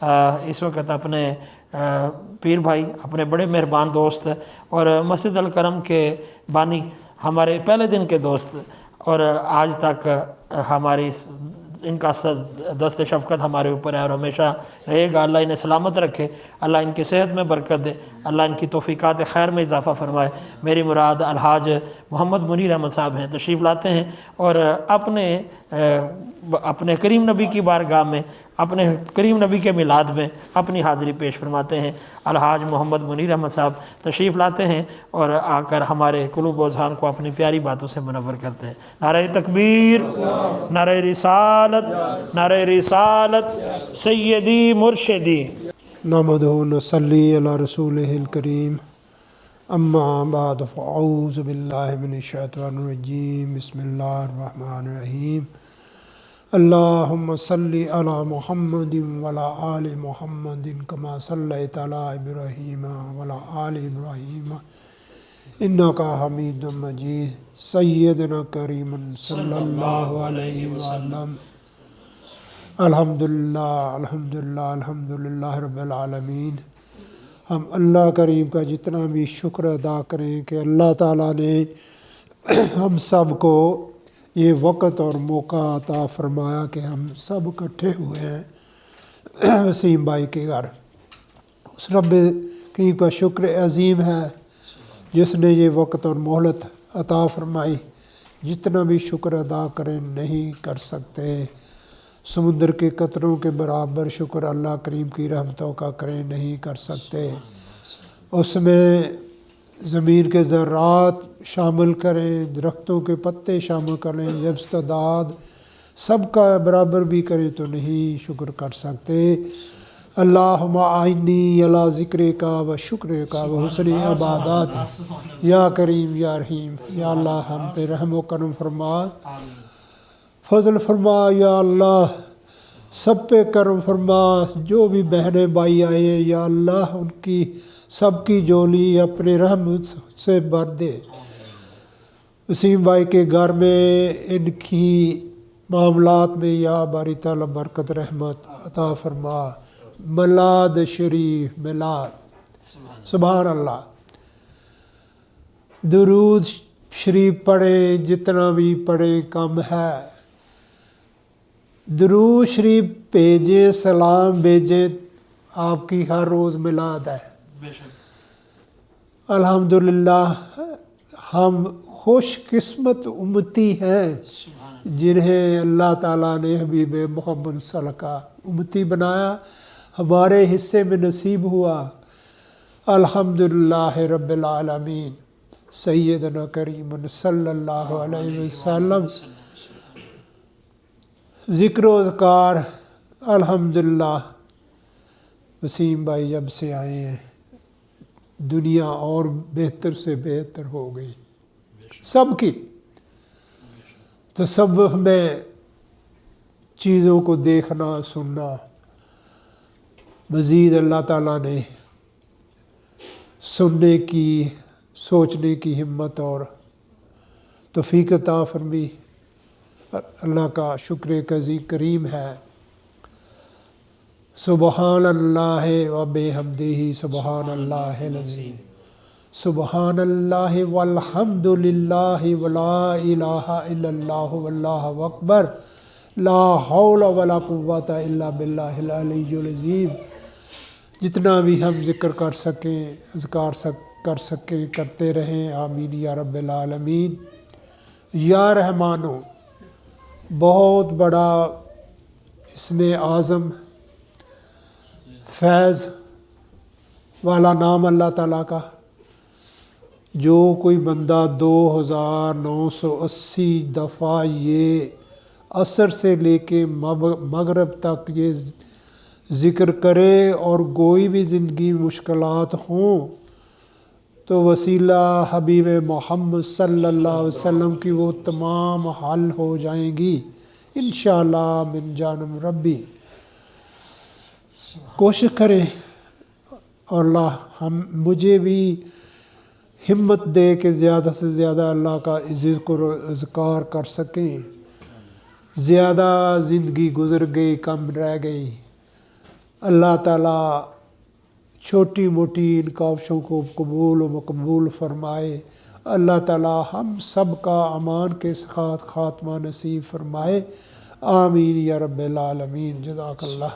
اس وقت اپنے پیر بھائی، اپنے بڑے مہربان دوست اور مسجد الکرم کے بانی، ہمارے پہلے دن کے دوست، اور آج تک ہماری ان کا دست شفقت ہمارے اوپر ہے اور ہمیشہ رہے گا۔ اللہ انہیں سلامت رکھے، اللہ ان کی صحت میں برکت دے، اللہ ان کی توفیقات خیر میں اضافہ فرمائے۔ میری مراد الحاج محمد منیر احمد صاحب ہیں، تشریف لاتے ہیں اور اپنے کریم نبی کی بارگاہ میں، اپنے کریم نبی کے میلاد میں اپنی حاضری پیش فرماتے ہیں۔ الحاج محمد منیر احمد صاحب تشریف لاتے ہیں اور آ کر ہمارے قلوب و اذہان کو اپنی پیاری باتوں سے منور کرتے ہیں۔ نعرہ تکبیر، نعرہ رسالت، نعرہ رسالت، سیدی مرشدی۔ نحمدہ و نصلی علی رسولہ الکریم، اما بعد فاعوذ باللہ من الشیطان الرجیم، بسم اللہ الرحمن الرحیم۔ اللہم صلی علی محمد وعلی آل محمد کما صلیت علی ابراہیم وعلی آل ابراہیم انکا حمید مجید۔ سیدنا کریم صلی اللہ علیہ وسلم۔ الحمدللہ الحمدللہ الحمدللہ رب العالمین۔ ہم اللہ کریم کا جتنا بھی شکر ادا کریں کہ اللہ تعالیٰ نے ہم سب کو یہ وقت اور موقع عطا فرمایا کہ ہم سب اکٹھے ہوئے ہیں وسیم بھائی کے گھر۔ اس رب کریم کا شکر عظیم ہے جس نے یہ وقت اور مہلت عطا فرمائی، جتنا بھی شکر ادا کریں نہیں کر سکتے۔ سمندر کے قطروں کے برابر شکر اللہ کریم کی رحمتوں کا کریں نہیں کر سکتے۔ اس میں زمین کے ذرات شامل کریں، درختوں کے پتے شامل کریں، جب تعداد سب کا برابر بھی کریں تو نہیں شکر کر سکتے۔ اللہم اعنی علی ذکر کا و شکر کا و حسن عبادات یا کریم یا رحیم۔ یا اللہ ہم پہ رحم و کرم فرما، فضل فرما یا اللہ، سب پہ کرم فرما۔ جو بھی بہنیں بھائی آئے ہیں یا اللہ ان کی سب کی جولی اپنے رحم سے بھر دے۔ وسیم بھائی کے گھر میں ان کی معاملات میں یا باری تعالیٰ برکت رحمت عطا فرما۔ میلاد شریف، میلاد، سبحان اللہ۔ درود شریف پڑھیں، جتنا بھی پڑھیں کم ہے۔ درود شریف بھیجیں، سلام بھیجیں، آپ کی ہر روز میلاد ہے۔ الحمدللہ ہم خوش قسمت امتی ہیں جنہیں اللہ تعالیٰ نے حبیب محمد صلی اللہ علیہ وسلم کا امتی بنایا، ہمارے حصے میں نصیب ہوا۔ الحمدللہ رب العالمین۔ سیدنا کریم صلی اللہ علیہ وسلم۔ ذکر و اذکار الحمدللہ۔ وسیم بھائی جب سے آئے ہیں دنیا اور بہتر سے بہتر ہو گئی سب کی۔ تصوف میں چیزوں کو دیکھنا سننا، مزید اللہ تعالیٰ نے سننے کی، سوچنے کی ہمت اور توفیق عطا فرمائی۔ اللہ کا شکر کریم ہے۔ سبحان اللہ و بحمدہ سبحان اللہ العظیم، سبحان اللہ والحمد للہ ولا الہ الا اللہ واللہ اکبر، لا حول ولا قوۃ الا باللہ العلی العظیم۔ جتنا بھی ہم ذکر کر سکیں، اذکار کر سکیں کرتے رہیں، آمین یا رب العالمین۔ یا رحمانو، بہت بڑا اسم اعظم فیض والا نام اللہ تعالیٰ کا، جو کوئی بندہ 2980 دفعہ یہ عصر سے لے کے مغرب تک یہ ذکر کرے اور کوئی بھی زندگی مشکلات ہوں تو وسیلہ حبیب محمد صلی اللہ علیہ وسلم کی وہ تمام حل ہو جائیں گی انشاءاللہ من جانب ربی۔ کوشش کریں اور اللہ مجھے بھی ہمت دے کہ زیادہ سے زیادہ اللہ کا ذکر و اذکار کر سکیں۔ زیادہ زندگی گزر گئی، کم رہ گئی، اللہ تعالیٰ چھوٹی موٹی ان کاوشوں کو قبول و مقبول فرمائے، اللہ تعالیٰ ہم سب کا امان کے ساتھ خاتمہ نصیب فرمائے، آمین یا رب العالمین، جزاک اللہ۔